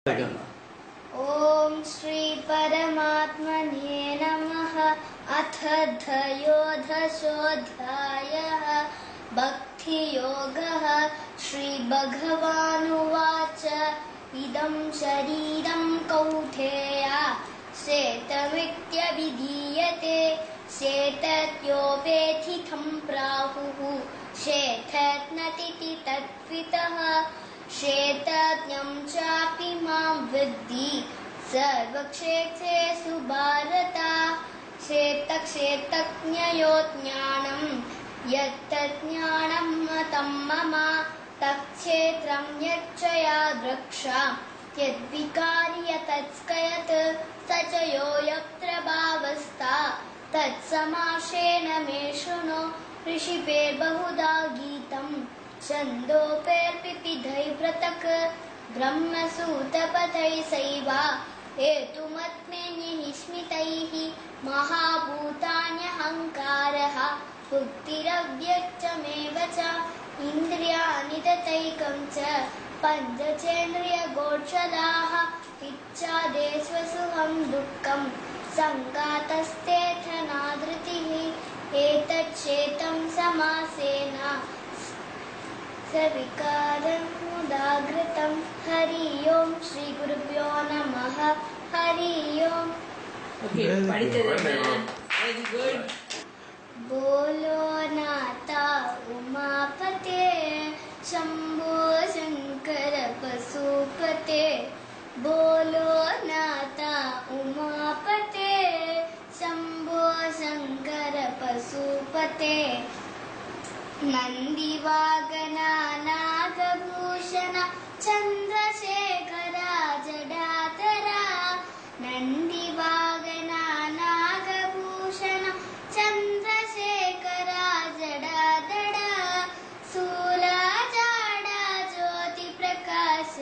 ओम श्री परमात्मने नमः। अथ त्रयोदशोऽध्यायः भक्ति योगः। श्री भगवानुवाच इदं शरीरं कौन्तेय श्वेतमित्यभिधीयते श्वेतयोपेति तं प्राहुः श्वेतज्ञमिति तद्वितः श्वेतज्ञं चापि मां विद्धि सर्वक्षेत्रेषु भारत श्वेतक्षेत्रज्ञयो ज्ञानं यत्तज्ज्ञानं मतं मम तत्क्षेत्रं यच्चया द्रक्षा यद्विकारि यतच्कयत् स च यो यत्र भावस्था तत्समासेन मे शृणु ऋषिभिर्बहुधा गीतम् छन्दोपेर्विविधैः पृथक् ब्रह्मसूत्रपदैः हेतुमत्मेन्यैः स्मृतैः महाभूतान्यहङ्कारः बुद्धिरव्यक्तमेव च इन्द्रियाणि तथैकं च पञ्चचेन्द्रियगोचराः इच्छादेष्वसुखं दुःखं सङ्गातस्तेऽथ धृतिः एतच्छेतं समासेन सविकारं मुदाग्रतं हरि ओम श्री गुरुभ्यो नमः हरि ओम। Very good. बोलो नाथा उमापते शंभो शंकर पशुपते बोलो नाथा उमापते शंभो शंकर पशुपते नंदिवागना नागभूषण चंद्रशेखरा जडाधरा नंदिवागना नागभूषण चंद्रशेखरा जडाधरा सूरजाडा ज्योति प्रकाश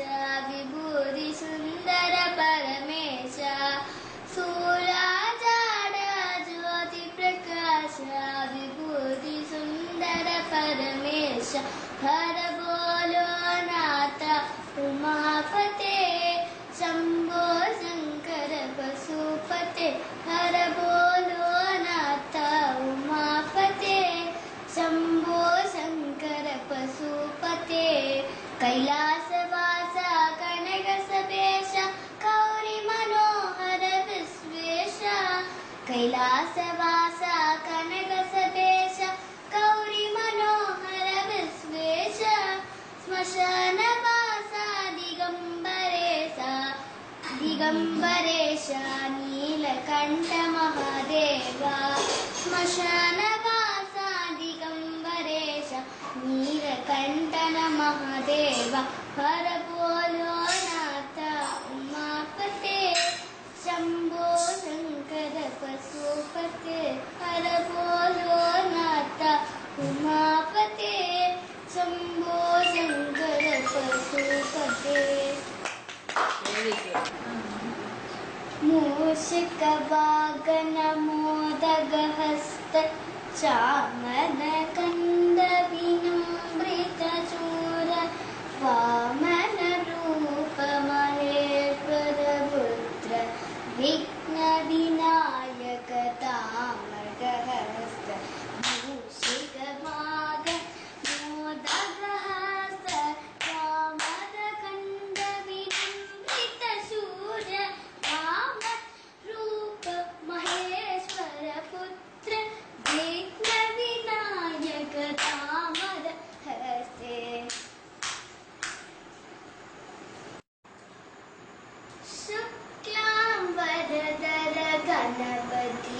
विभूति सुंदर परमेश सूरजाडा ज्योति प्रकाश विभूति सुंदर परमेश हर बोलो नाथ उमापते शंभो शंकर पशुपते हर बोलो नाथ उमापते शंभो शंकर पशुपते कैलासवास कनक सवेश गौरी मनोहर विश्वेश कैलासवास कनक सवेश गौरी मनोहर विश्वेश श्मशानवास दिगंबरेश नीलकंठ महादेव श्मशानवास दिगंबरेश नीलकंठन महादेव हर बोलो नाथ उमापते शंभो शंकर पशुपते हर बोलो नाथ उमापते शंभो शंकर पशुपते। मूषिक वागन मोदगहस्त चामन कंद विनम्रित चूर वामन रूप महेश्वर पुत्र विघ्न विनायक तामरहस्त मूषिक वागन मोदगहस्त चामन कंद विनम्रित चूर वामन रूप महेश्वर पुत्र विघ्न विनायक तामरहस्ते। शुक्लां वरदर गणपति